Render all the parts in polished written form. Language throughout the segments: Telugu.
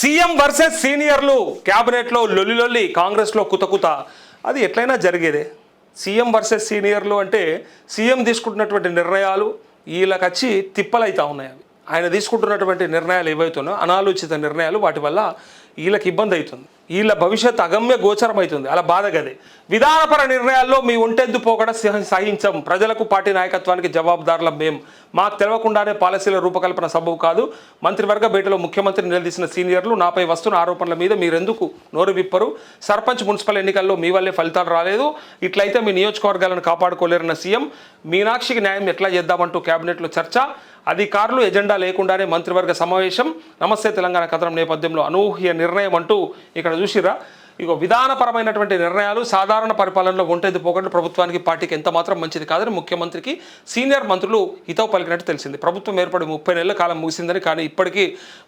సీఎం వర్సెస్ సీనియర్లు క్యాబినెట్లో లొల్లి కాంగ్రెస్లో కుతకుత అది ఎట్లయినా జరిగేదే. సీఎం వర్సెస్ సీనియర్లు అంటే సీఎం తీసుకుంటున్నటువంటి నిర్ణయాలు వీళ్ళకి వచ్చి తిప్పలైతా ఉన్నాయి. అవి ఆయన తీసుకుంటున్నటువంటి నిర్ణయాలు ఏవైతున్నాయో అనాలోచిత నిర్ణయాలు, వాటి వల్ల వీళ్ళకి ఇబ్బంది అవుతుంది, వీళ్ళ భవిష్యత్ అగమ్య గోచరం అవుతుంది. అలా బాధగదే విధానపర నిర్ణయాల్లో మీ ఒంటెద్దు పోకడ సహించం, ప్రజలకు పార్టీ నాయకత్వానికి జవాబుదారులం మేం, మాకు తెలవకుండానే పాలసీల రూపకల్పన సబబు కాదు. మంత్రివర్గ భేటీలో ముఖ్యమంత్రి నిలదీసిన సీనియర్లు నాపై వస్తున్న ఆరోపణల మీద మీరెందుకు నోరు విప్పరు? సర్పంచ్ మున్సిపల్ ఎన్నికల్లో మీ వల్లే ఫలితాలు రాలేదు, ఇట్లయితే మీ నియోజకవర్గాలను కాపాడుకోలేరన్న సీఎం మీనాక్షికి న్యాయం ఎట్లా చేద్దామంటూ కేబినెట్లో చర్చ. అధికారులు ఎజెండా లేకుండానే మంత్రివర్గ సమావేశం. నమస్తే తెలంగాణ కథనం నేపథ్యంలో అనూహ్య నిర్ణయం అంటూ ఇక్కడ చూసిరా. ఇగో విధానపరమైనటువంటి నిర్ణయాలు సాధారణ పరిపాలనలో ఒంటెద్దు పోకుండా ప్రభుత్వానికి పార్టీకి ఎంత మాత్రం మంచిది కాదని ముఖ్యమంత్రికి సీనియర్ మంత్రులు హితవు పలికినట్టు తెలిసింది. ప్రభుత్వం ఏర్పడి 30 నెలల కాలం ముగిసిందని, కానీ ఇప్పటికీ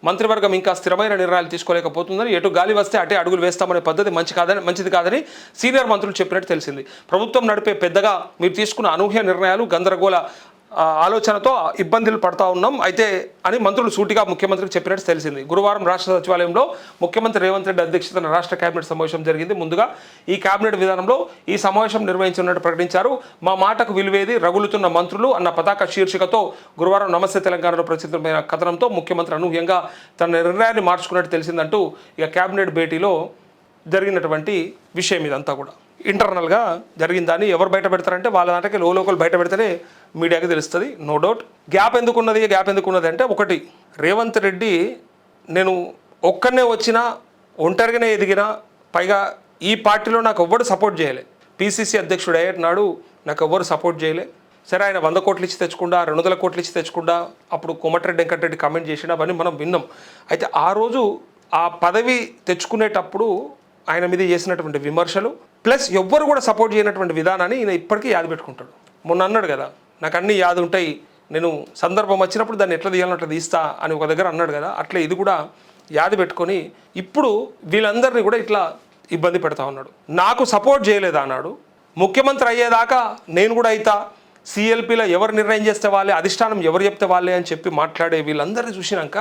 మంత్రివర్గం ఇంకా స్థిరమైన నిర్ణయాలు తీసుకోలేకపోతుందని, ఎటు గాలి వస్తే అటే అడుగులు వేస్తామనే పద్ధతి మంచిది కాదని సీనియర్ మంత్రులు చెప్పినట్టు తెలిసింది. ప్రభుత్వం నడిపే పెద్దగా మీరు తీసుకున్న అనూహ్య నిర్ణయాలు గందరగోళ ఆలోచనతో ఇబ్బందులు పడతా ఉన్నాం అయితే అని మంత్రులు సూటిగా ముఖ్యమంత్రికి చెప్పినట్టు తెలిసింది. గురువారం రాష్ట్ర సచివాలయంలో ముఖ్యమంత్రి రేవంత్ రెడ్డి అధ్యక్షతన రాష్ట్ర కేబినెట్ సమావేశం జరిగింది. ముందుగా ఈ కేబినెట్ విధానంలో ఈ సమావేశం నిర్వహించినట్టు ప్రకటించారు. మా మాటకు విలువేది రగులుతున్న మంత్రులు అన్న పతాక శీర్షికతో గురువారం నమస్తే తెలంగాణలో ప్రసిద్ధమైన కథనంతో ముఖ్యమంత్రి అనూహ్యంగా తన నిర్ణయాన్ని మార్చుకున్నట్టు తెలిసిందంటూ ఇక కేబినెట్ భేటీలో జరిగినటువంటి విషయం ఇదంతా కూడా ఇంటర్నల్గా జరిగిందని ఎవరు బయట పెడతారంటే వాళ్ళ దాంట్లోకి లోకల్ బయట పెడితేనే మీడియాకి తెలుస్తుంది. No doubt. గ్యాప్ ఎందుకున్నది అంటే, ఒకటి, రేవంత్ రెడ్డి నేను ఒక్కనే వచ్చినా ఒంటరిగానే ఎదిగినా, పైగా ఈ పార్టీలో నాకు ఎవ్వరు సపోర్ట్ చేయలే, పిసిసి అధ్యక్షుడు అయ్యేనాడు నాకు ఎవ్వరు సపోర్ట్ చేయలే. సరే, ఆయన 100 కోట్లు ఇచ్చి తెచ్చుకుండా 200 కోట్లు ఇచ్చి తెచ్చుకుండా అప్పుడు కోమటిరెడ్డి వెంకటరెడ్డి కామెంట్ చేసిన అవన్నీ మనం విన్నాం. అయితే ఆ రోజు ఆ పదవి తెచ్చుకునేటప్పుడు ఆయన మీద చేసినటువంటి విమర్శలు ప్లస్ ఎవ్వరు కూడా సపోర్ట్ చేయనటువంటి విధానాన్ని ఈయన ఇప్పటికీ యాద పెట్టుకుంటాడు. మొన్న అన్నాడు కదా, నాకు అన్నీ యాద ఉంటాయి, నేను సందర్భం వచ్చినప్పుడు దాన్ని ఎట్లా తీయాలని అట్లా తీస్తా అని ఒక దగ్గర అన్నాడు కదా. అట్లా ఇది కూడా యాద పెట్టుకొని ఇప్పుడు వీళ్ళందరినీ కూడా ఇట్లా ఇబ్బంది పెడతా ఉన్నాడు. నాకు సపోర్ట్ చేయలేదు అన్నాడు, ముఖ్యమంత్రి అయ్యేదాకా నేను కూడా అవుతా, సిఎల్పిలో ఎవరు నిర్ణయం చేస్తే వాళ్ళే, అధిష్టానం ఎవరు చెప్తే వాళ్ళే అని చెప్పి మాట్లాడే వీళ్ళందరినీ చూసినాక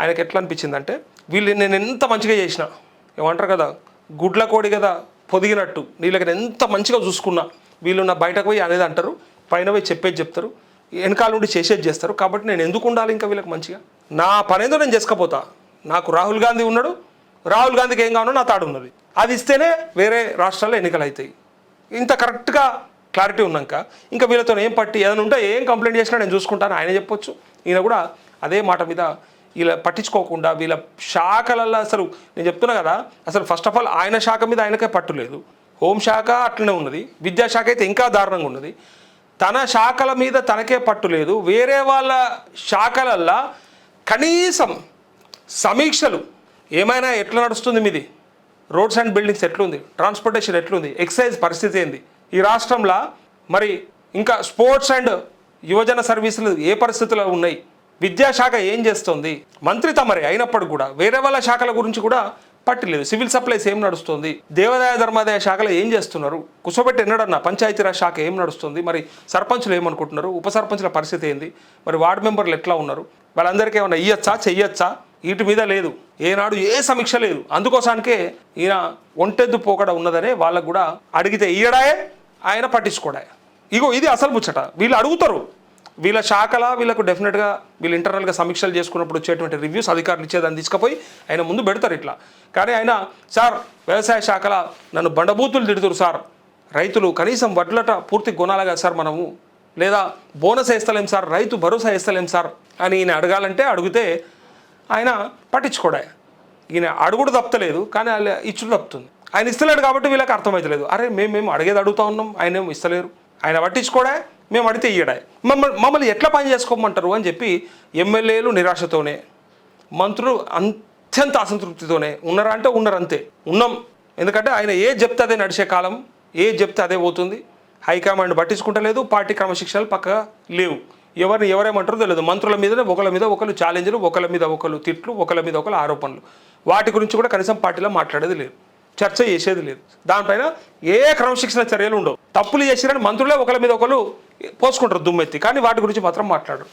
ఆయనకు ఎట్లా అనిపించిందంటే, వీళ్ళు నేను ఎంత మంచిగా చేసిన, ఏమంటారు కదా, గుడ్ల కోడి కదా పొదిగినట్టు, వీళ్ళకి ఎంత మంచిగా చూసుకున్నా, వీళ్ళు నా బయటకు పోయి అనేది అంటారు, పైన పోయి చెప్పేది చెప్తారు, వెనకాల నుండి చేసేది చేస్తారు, కాబట్టి నేను ఎందుకు ఉండాలి ఇంకా వీళ్ళకి మంచిగా, నా పనేదో నేను చేసుకపోతా. నాకు రాహుల్ గాంధీ ఉన్నాడు, రాహుల్ గాంధీకి ఏం కావాలో నా తాడు ఉన్నది, అది ఇస్తేనే వేరే రాష్ట్రాల్లో ఎన్నికలు అవుతాయి. ఇంత కరెక్ట్గా క్లారిటీ ఉన్నాక ఇంకా వీళ్ళతో ఏం పట్టి ఏదైనా ఉంటే ఏం కంప్లైంట్ చేసినా నేను చూసుకుంటాను ఆయన చెప్పొచ్చు. ఈయన కూడా అదే మాట మీద వీళ్ళ పట్టించుకోకుండా వీళ్ళ శాఖలల్లో, అసలు నేను చెప్తున్నా కదా, అసలు ఫస్ట్ ఆఫ్ ఆల్ ఆయన శాఖ మీద ఆయనకే పట్టు లేదు, హోంశాఖ అట్లనే ఉన్నది, విద్యాశాఖ అయితే ఇంకా దారుణంగా ఉన్నది, తన శాఖల మీద తనకే పట్టు లేదు, వేరే వాళ్ళ శాఖలల్లో కనీసం సమీక్షలు ఏమైనా ఎట్లా నడుస్తుంది, మీది రోడ్స్ అండ్ బిల్డింగ్స్ ఎట్లుంది, ట్రాన్స్పోర్టేషన్ ఎట్లుంది, ఎక్సైజ్ పరిస్థితి ఏంది ఈ రాష్ట్రంలో, మరి ఇంకా స్పోర్ట్స్ అండ్ యువజన సర్వీసులు ఏ పరిస్థితుల్లో ఉన్నాయి, విద్యాశాఖ ఏం చేస్తుంది, మంత్రి తమరే అయినప్పుడు కూడా వేరే వాళ్ళ శాఖల గురించి కూడా పట్టలేదు, సివిల్ సప్లైస్ ఏం నడుస్తుంది, దేవాదాయ ధర్మాదాయ శాఖలు ఏం చేస్తున్నారు, కుసోబెట్టి ఎన్నడన్నా పంచాయతీరాజ్ శాఖ ఏం నడుస్తుంది, మరి సర్పంచులు ఏమనుకుంటున్నారు, ఉప సర్పంచుల పరిస్థితి ఏంది, మరి వార్డు మెంబర్లు ఎట్లా ఉన్నారు, వాళ్ళందరికీ ఏమన్నా ఇయ్యచ్చా చెయ్యొచ్చా, వీటి మీద లేదు, ఏనాడు ఏ సమీక్ష లేదు. అందుకోసానికే ఈయన ఒంటెద్దు పోకడ ఉన్నదనే వాళ్ళకు కూడా అడిగితే ఇయ్యడాయే, ఆయన పట్టించుకోడాయే. ఇగో ఇది అసలు ముచ్చట. వీళ్ళు అడుగుతారు, వీళ్ళ శాఖల వీళ్ళకు డెఫినెట్గా వీళ్ళు ఇంటర్నల్గా సమీక్షలు చేసుకున్నప్పుడు వచ్చేటువంటి రివ్యూస్ అధికారులు ఇచ్చేదాన్ని తీసుకుపోయి ఆయన ముందు పెడతారు ఇట్లా. కానీ ఆయన, సార్ వ్యవసాయ శాఖల నన్ను బండబూతులు తిడుతురు సార్, రైతులు కనీసం వడ్లట పూర్తి కొనాలిగా సార్ మనము, లేదా bonus వేస్తలేం sir, Rythu Bharosa వేస్తలేం sir అని ఈయన అడగాలంటే అడిగితే ఆయన పట్టించుకోడా. ఈయన అడుగుడు తప్పలేదు, కానీ ఆయన ఇచ్చుడు తప్పుతుంది. ఆయన ఇస్తలేడు కాబట్టి వీళ్ళకి అర్థమవుతలేదు. అరే మేము అడిగేది అడుగుతా ఉన్నాం, ఆయన ఏమో ఇస్తలేరు, ఆయన పట్టించుకోడా, మేము అడిగితే ఇయ్యడా, మమ్మల్ని ఎట్లా పని చేసుకోమంటారు అని చెప్పి ఎమ్మెల్యేలు నిరాశతోనే, మంత్రులు అత్యంత అసంతృప్తితోనే ఉన్నారా అంటే ఉన్నారంతే. ఉన్నాం, ఎందుకంటే ఆయన ఏ చెప్తే అదే నడిచే కాలం, ఏ చెప్తే అదే పోతుంది, హైకమాండ్ పట్టించుకుంటలేదు, పార్టీ క్రమశిక్షణలు పక్కగా లేవు, ఎవరేమంటారో తెలియదు, మంత్రుల మీదనే ఒకళ్ళ మీద ఒకళ్ళు ఛాలెంజ్లు, ఒకళ్ళ మీద ఒకళ్ళు తిట్లు, ఒకళ్ళ మీద ఒకళ్ళు ఆరోపణలు, వాటి గురించి కూడా కనీసం పార్టీలో మాట్లాడేది లేదు, చర్చ చేసేది లేదు, దానిపైన ఏ క్రమశిక్షణ చర్యలు ఉండవు. తప్పులు చేసిరని మంత్రులే ఒకళ్ళ మీద ఒకళ్ళు పోసుకుంటారు దుమ్మెత్తి, కానీ వాటి గురించి మాత్రం మాట్లాడరు.